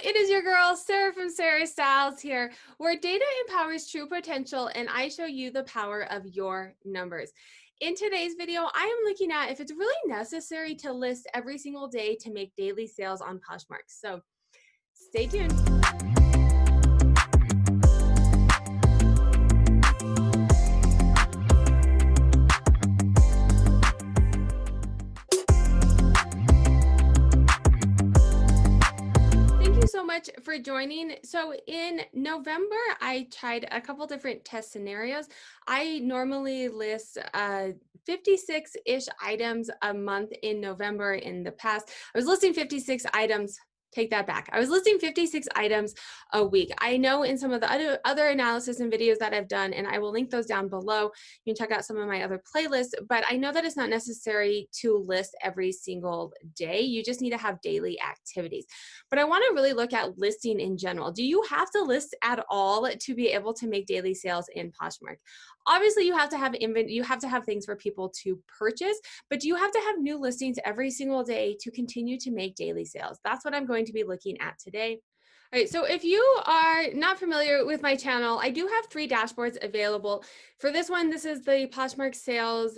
it is your girl, Sarah from Sarah Styles here, where data empowers true potential and I show you the power of your numbers. In today's video, I am looking at if it's really necessary to list every single day to make daily sales on Poshmark. So stay tuned. So much for joining. So in November, I tried a couple different test scenarios. I normally list 56-ish items a month in November. In the past, I was listing 56 items. Take that back. I was listing 56 items a week. I know in some of the other analysis and videos that I've done, and I will link those down below. You can check out some of my other playlists, but I know that it's not necessary to list every single day. You just need to have daily activities. But I want to really look at listing in general. Do you have to list at all to be able to make daily sales in Poshmark? Obviously, you have to have things for people to purchase, but do you have to have new listings every single day to continue to make daily sales? That's what I'm going to be looking at today. All right, so if you are not familiar with my channel, I do have 3 dashboards available. For this one, this is the Poshmark sales,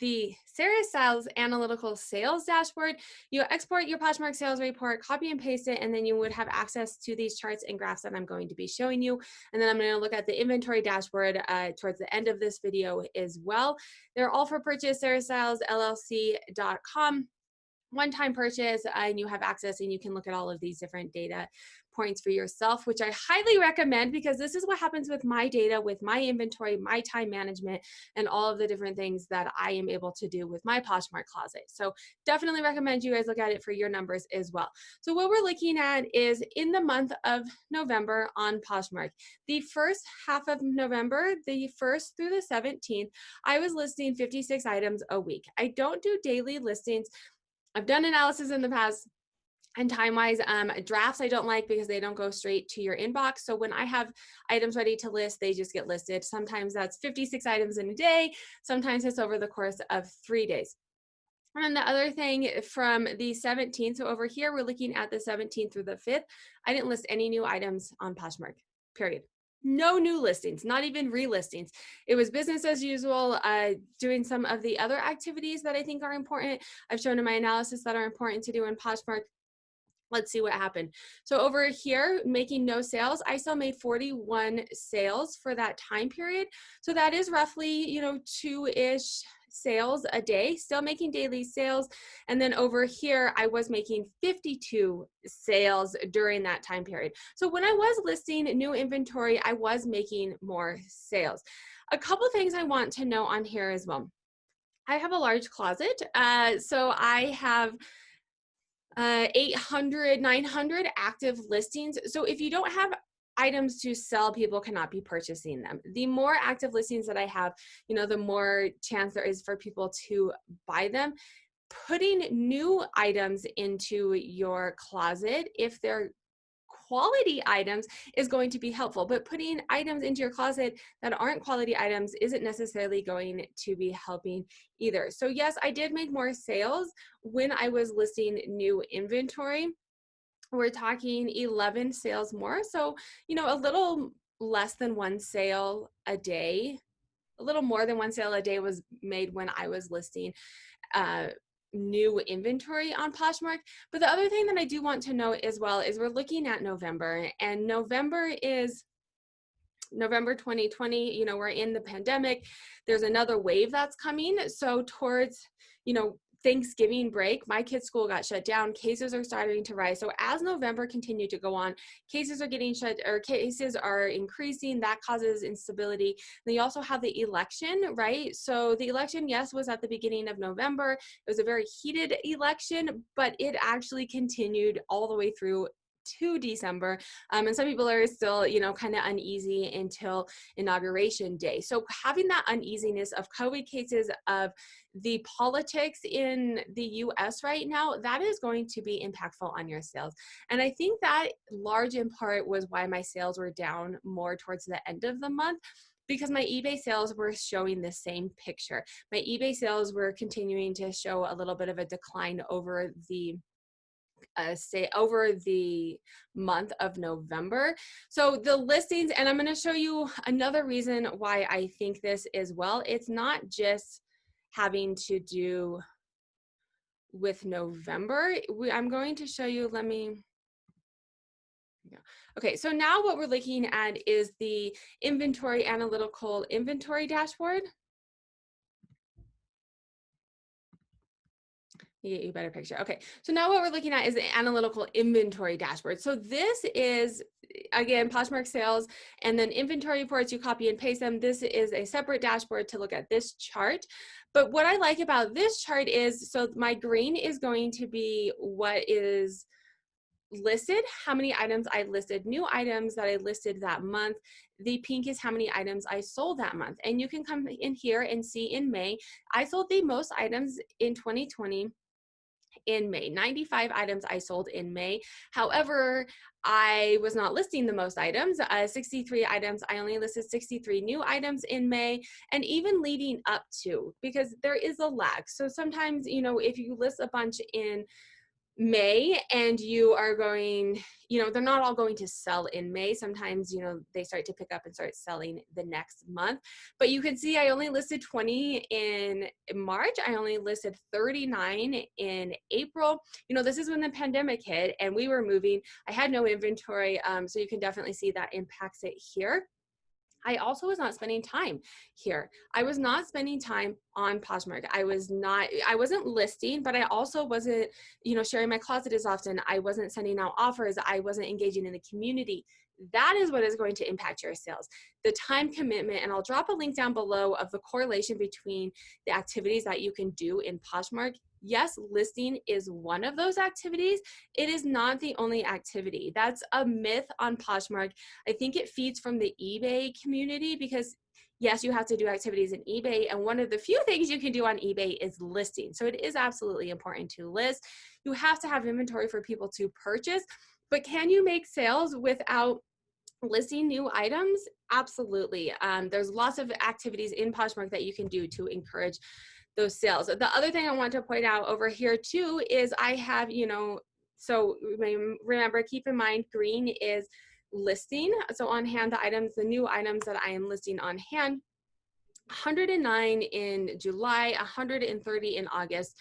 the Sarah Styles Analytical Sales Dashboard. You export your Poshmark sales report, copy and paste it, and then you would have access to these charts and graphs that I'm going to be showing you. And then I'm going to look at the inventory dashboard towards the end of this video as well. They're all for purchase, sarahstylesllc.com. One-time purchase, and you have access and you can look at all of these different data points for yourself, which I highly recommend because this is what happens with my data, with my inventory, my time management, and all of the different things that I am able to do with my Poshmark closet. So definitely recommend you guys look at it for your numbers as well. So what we're looking at is in the month of November on Poshmark, the first half of November, the 1st through the 17th, I was listing 56 items a week. I don't do daily listings. I've done analysis in the past, and time-wise, drafts I don't like because they don't go straight to your inbox. So when I have items ready to list, they just get listed. Sometimes that's 56 items in a day. Sometimes it's over the course of 3 days. And the other thing from the 17th, so over here, we're looking at the 17th through the 5th. I didn't list any new items on Poshmark, period. No new listings, not even relistings. It was business as usual, doing some of the other activities that I think are important. I've shown in my analysis that are important to do in Poshmark. Let's see what happened. So over here, making no sales, I still made 41 sales for that time period. So that is roughly, 2-ish sales a day, still making daily sales. And then over here, I was making 52 sales during that time period. So when I was listing new inventory, I was making more sales. A couple things I want to know on here as well. I have a large closet. So I have 800, 900 active listings. So if you don't have items to sell, people cannot be purchasing them. The more active listings that I have, the more chance there is for people to buy them. Putting new items into your closet, if they're quality items, is going to be helpful, but putting items into your closet that aren't quality items isn't necessarily going to be helping either. So yes, I did make more sales when I was listing new inventory. We're talking 11 sales more. So, a little less than one sale a day, a little more than one sale a day was made when I was listing new inventory on Poshmark. But the other thing that I do want to note as well is we're looking at November, and November is November 2020, we're in the pandemic. There's another wave that's coming. So towards, Thanksgiving break, my kids' school got shut down. Cases are starting to rise. So as November continued to go on, cases are increasing. That causes instability. Then you also have the election, right? So the election, yes, was at the beginning of November. It was a very heated election, but it actually continued all the way through to December. And some people are still, kind of uneasy until inauguration day. So having that uneasiness of COVID cases, of the politics in the US right now, that is going to be impactful on your sales. And I think that large in part was why my sales were down more towards the end of the month, because my eBay sales were showing the same picture. My eBay sales were continuing to show a little bit of a decline over the say over the month of November. So the listings, and I'm going to show you another reason why I think this is well. It's not just having to do with November. I'm going to show you, let me, yeah. Okay, so now what we're looking at is the inventory analytical inventory dashboard. You get you a better picture. Okay, so now what we're looking at is the analytical inventory dashboard. So this is, again, Poshmark sales, and then inventory reports, you copy and paste them. This is a separate dashboard to look at this chart. But what I like about this chart is, so my green is going to be what is listed, how many items I listed, new items that I listed that month. The pink is how many items I sold that month. And you can come in here and see in May, I sold the most items in 2020 in May. 95 items I sold in May. However, I was not listing the most items, 63 items. I only listed 63 new items in May, and even leading up to, because there is a lag. So sometimes, you know, if you list a bunch in May and you are going, you know, they're not all going to sell in May. Sometimes, you know, they start to pick up and start selling the next month. But you can see I only listed 20 in March. I only listed 39 in April. You know, this is when the pandemic hit and we were moving. I had no inventory. So you can definitely see that impacts it here. I also was not spending time here. I was not spending time on Poshmark. I wasn't listing, but I also wasn't, you know, sharing my closet as often. I wasn't sending out offers. I wasn't engaging in the community. That is what is going to impact your sales. The time commitment, and I'll drop a link down below of the correlation between the activities that you can do in Poshmark. Yes, listing is one of those activities. It is not the only activity. That's a myth on Poshmark. I think it feeds from the eBay community because yes, you have to do activities in eBay. And one of the few things you can do on eBay is listing. So it is absolutely important to list. You have to have inventory for people to purchase, but can you make sales without listing new items? Absolutely. There's lots of activities in Poshmark that you can do to encourage those sales. The other thing I want to point out over here too is I have, you know, so remember, keep in mind, green is listing. So on hand, the items, the new items that I am listing on hand, 109 in July, 130 in August.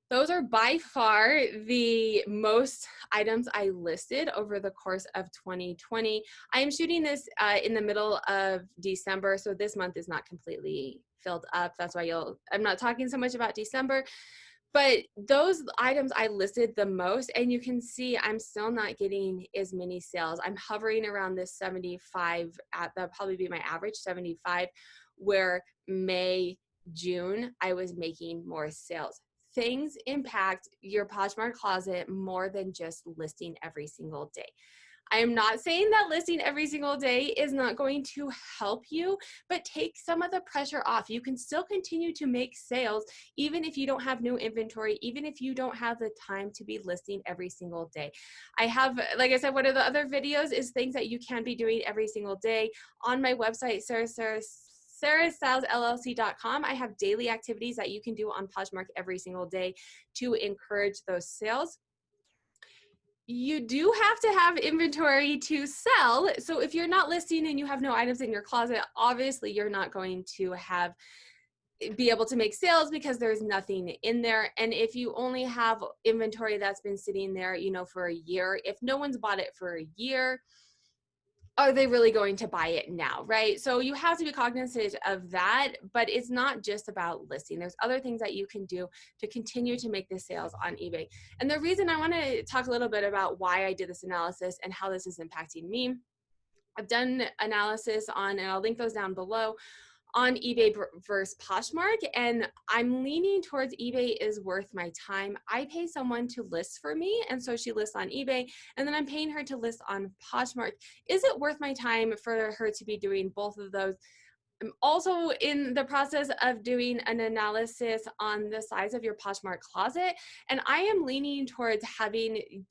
Those are by far the most items I listed over the course of 2020. I am shooting this in the middle of December, so this month is not completely filled up. That's why I'm not talking so much about December, but those items I listed the most, and you can see I'm still not getting as many sales. I'm hovering around this 75, that'll probably be my average, 75, where May, June, I was making more sales. Things impact your Poshmark closet more than just listing every single day. I am not saying that listing every single day is not going to help you, but take some of the pressure off. You can still continue to make sales even if you don't have new inventory, even if you don't have the time to be listing every single day. I have, like I said, one of the other videos is things that you can be doing every single day. On my website, sarahstylesllc.com, I have daily activities that you can do on Poshmark every single day to encourage those sales. You do have to have inventory to sell. So if you're not listing and you have no items in your closet, obviously you're not going to be able to make sales because there's nothing in there. And if you only have inventory that's been sitting there, you know, for a year, if no one's bought it for a year, are they really going to buy it now, right? So you have to be cognizant of that, but it's not just about listing. There's other things that you can do to continue to make the sales on eBay. And the reason I want to talk a little bit about why I did this analysis and how this is impacting me, I've done analysis on, and I'll link those down below, on eBay versus Poshmark, and I'm leaning towards eBay is worth my time. I pay someone to list for me, and so she lists on eBay, and then I'm paying her to list on Poshmark. Is it worth my time for her to be doing both of those? I'm also in the process of doing an analysis on the size of your Poshmark closet, and I am leaning towards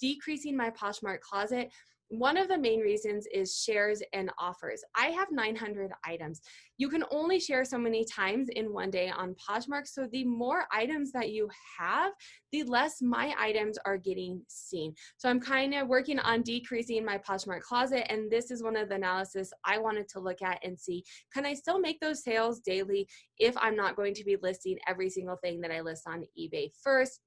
decreasing my Poshmark closet one of the main reasons is shares and offers. I have 900 items. You can only share so many times in one day on Poshmark. So the more items that you have, the less my items are getting seen. So I'm kind of working on decreasing my Poshmark closet. And this is one of the analysis I wanted to look at and see, can I still make those sales daily if I'm not going to be listing every single thing that I list on eBay first?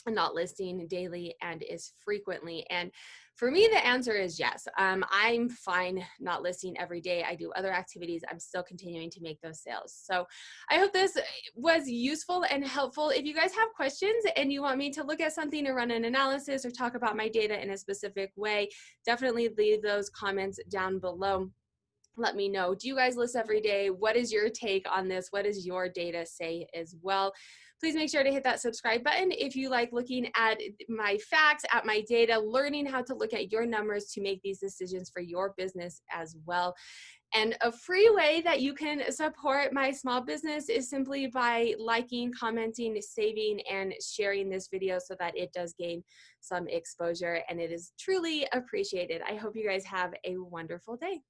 And not listing daily and as frequently? And for me, the answer is yes. I'm fine not listing every day. I do other activities. I'm still continuing to make those sales. So I hope this was useful and helpful. If you guys have questions and you want me to look at something or run an analysis or talk about my data in a specific way, definitely leave those comments down below. Let me know. Do you guys list every day? What is your take on this? What does your data say as well? Please make sure to hit that subscribe button if you like looking at my facts, at my data, learning how to look at your numbers to make these decisions for your business as well. And a free way that you can support my small business is simply by liking, commenting, saving, and sharing this video so that it does gain some exposure, and it is truly appreciated. I hope you guys have a wonderful day.